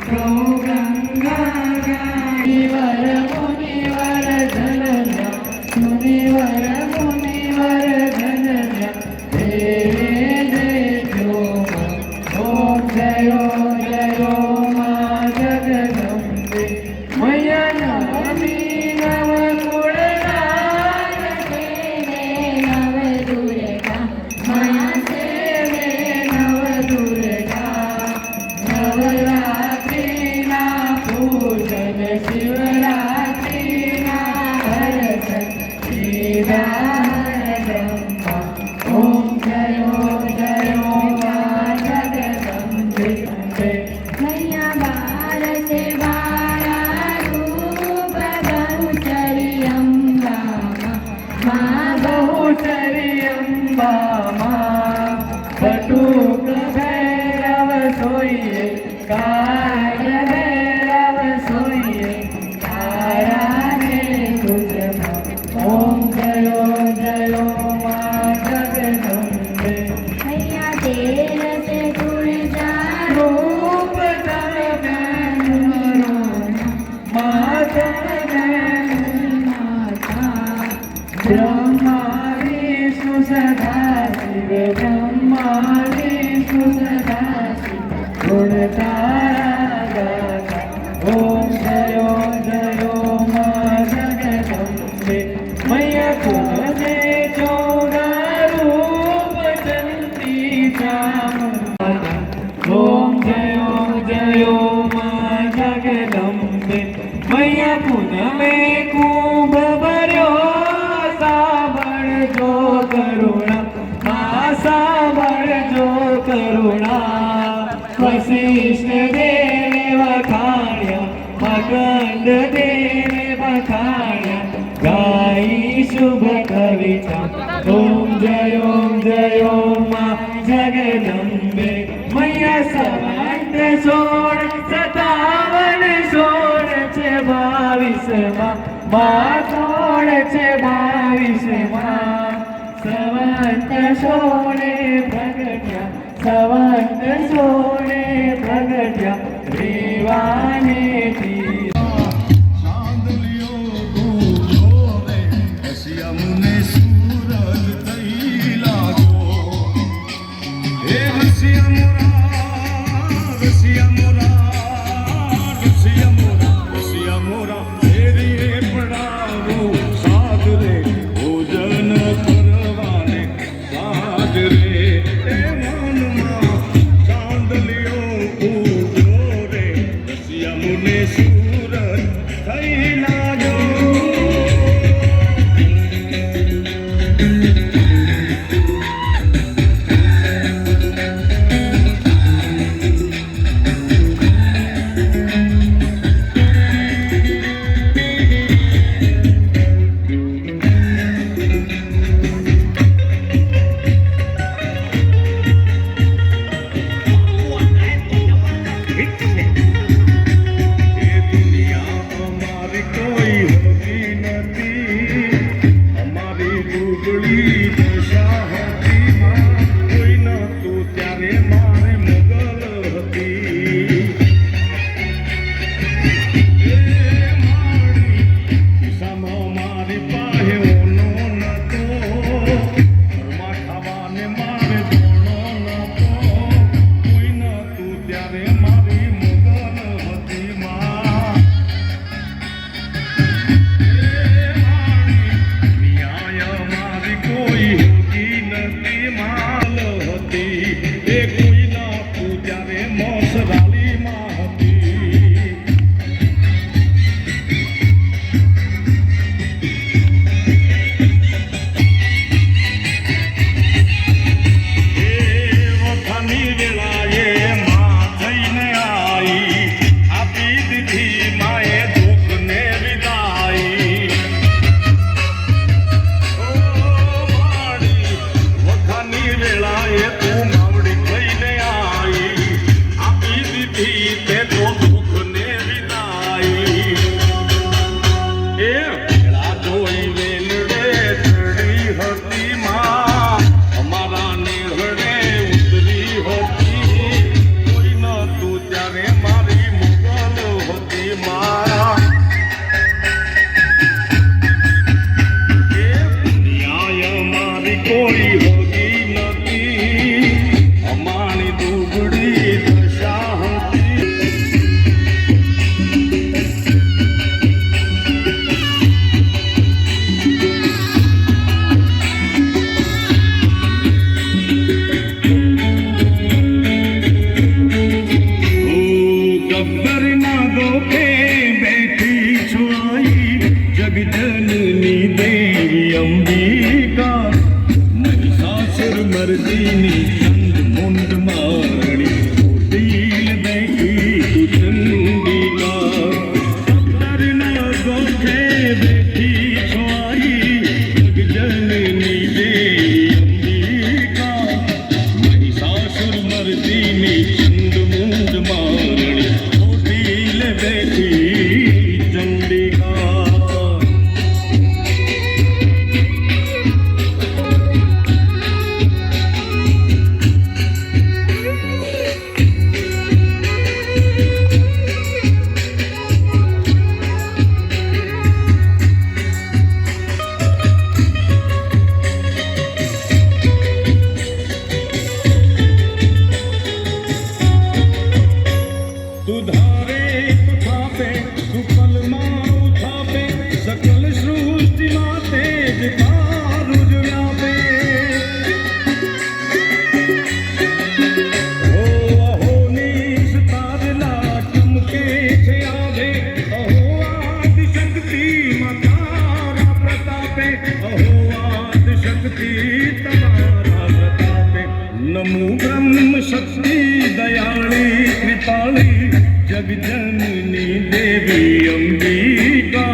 गौ गंगा मुनिवर मुनिवर धनन्या मुनिवर मुनिवर धनन्या देवे देव्यो ओम जयो जयो मा जगदम्बे मया नवमी ब्रह्मा विष्णु सदा शिव ब्रह्मा विष्णु सदा शिव गुणतारा गाता ओम जयो जयो मा जगदम्बे मैया तुझे चौगा रूप चंदी चामुंडा ओम जयो जयो मा जगदम्बे मैया पुनः में कुंभ भर्यो जो करुणा सावळ जो करुणा वसिष्ठ देवे वखाण्या मकंद देवे वखाण्या गाई शुभ कविता ओम जयो मा जगदम्बे मैया सवांत सोड 57 सोड छे 22 मा सोड छे 22 मा सवंत सोने प्रगट्या सवंत सोने प्रगट्या रेवाने ती चांदलियो गोरे हसिया मुने सूरज थई लागो हे हसिया मोरा हसिया मोरा तेरी पड़ावो साध रे भोजन मारा न्याय मारी कोई होगी नहीं हमारी दुबड़ी दशा होती गब्बर नागो के बैठी छुआई जग जननी देवी अंबिका महिषासुर मर्दिनी चंद मुंड मारणी कोटिल बैठी तू चंडिका गब्बर नागो के बैठी छुआई जग जननी देवी अंबिका महिषासुर मर्दिनी चंद मुंड मारणी कोटिल बैठी चंडिका तू धारे तू थापे तू कलमा उठापे सकल सृष्टि मा तेज तारुज व्यापे अहो नीस तारला चमके छे आवे अहो आदि शक्ति मातारा प्रतापे अहो आदि शक्ति तमारा प्रतापे नमो ब्रह्म शक्ति दयाली कृपाली जग जननी देवी अंबिका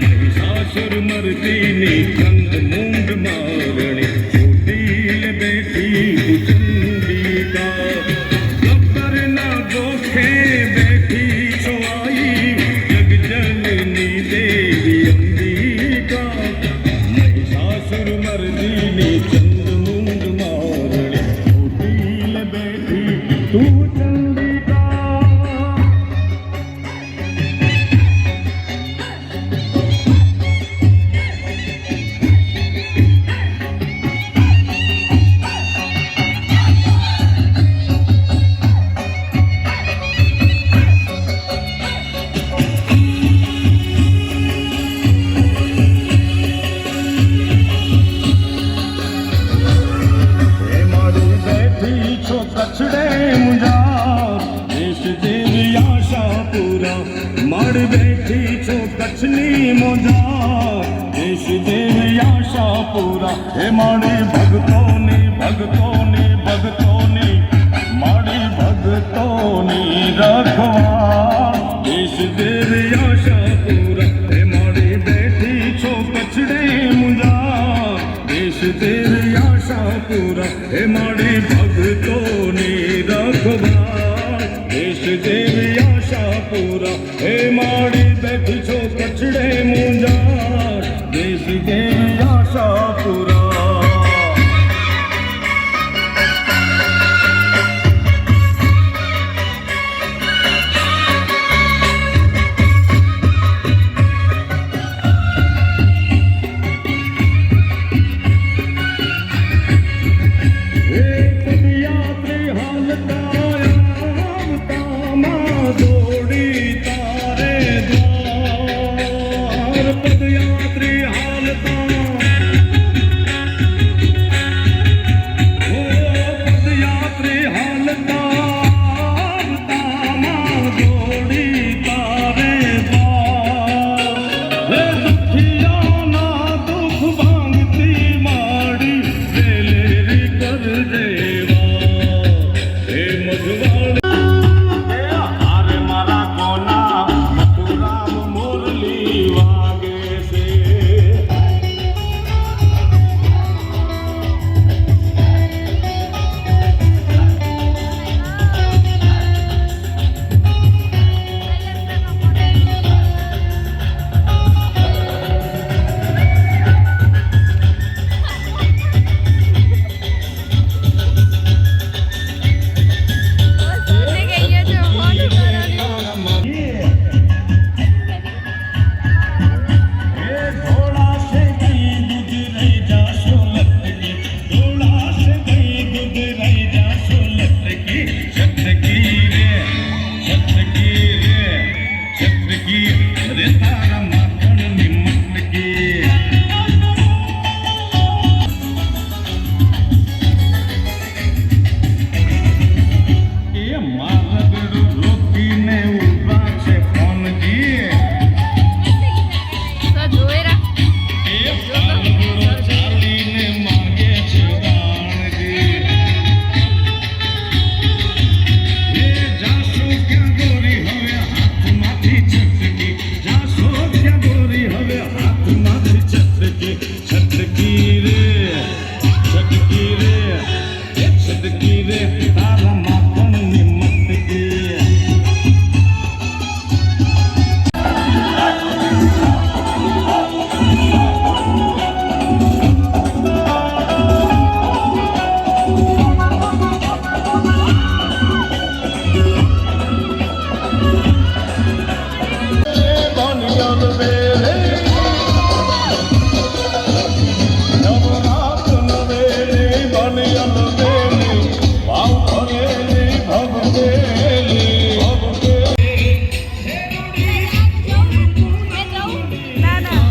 महिषासुर मर्दिनी चंद मुंड मारणी कोटिल बैठी तू चंडिका गब्बर नागो के बैठी छुआई जग जननी देवी अंबिका महिषासुर मर्दिनी चंद मुंड मारणी कोटिल बैठी तू चंडिका कछड़े मुजार देश देवी आशा पूरा मर बैठी छो कछनी मुजार देश देवी आशा पूरा हे माड़ी भगतों ने माड़ी भगतों ने रखवा देश देवी आशा पूरा हे माड़ी बैठी छो कछड़े मुजार देश देवी आशा पूरा हे माड़ी भगतों ने रखवा देश देवी आशा पूरा हे माड़ी बैठी छो कछड़े मुंजार देश देवी आशा पूरा पदयात्री हालता તારા માખણની મટકી એ મારગડું રોકીને ઉભા છે ફોનજી તો જોઈ રા એ પાલગડો ચાલીને માંગે છે દાણજી એ જાશો ક્યાં ગોરી હવે હાથમાંથી છટકી જાશો ક્યાં ગોરી હવે હાથમાંથી છટકી છટકી રે છટકી રે તારા માખણની મટકી ના ના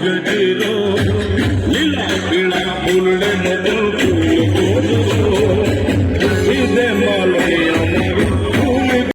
ગજેરો લીલા પીળા ફૂલડે મોકલ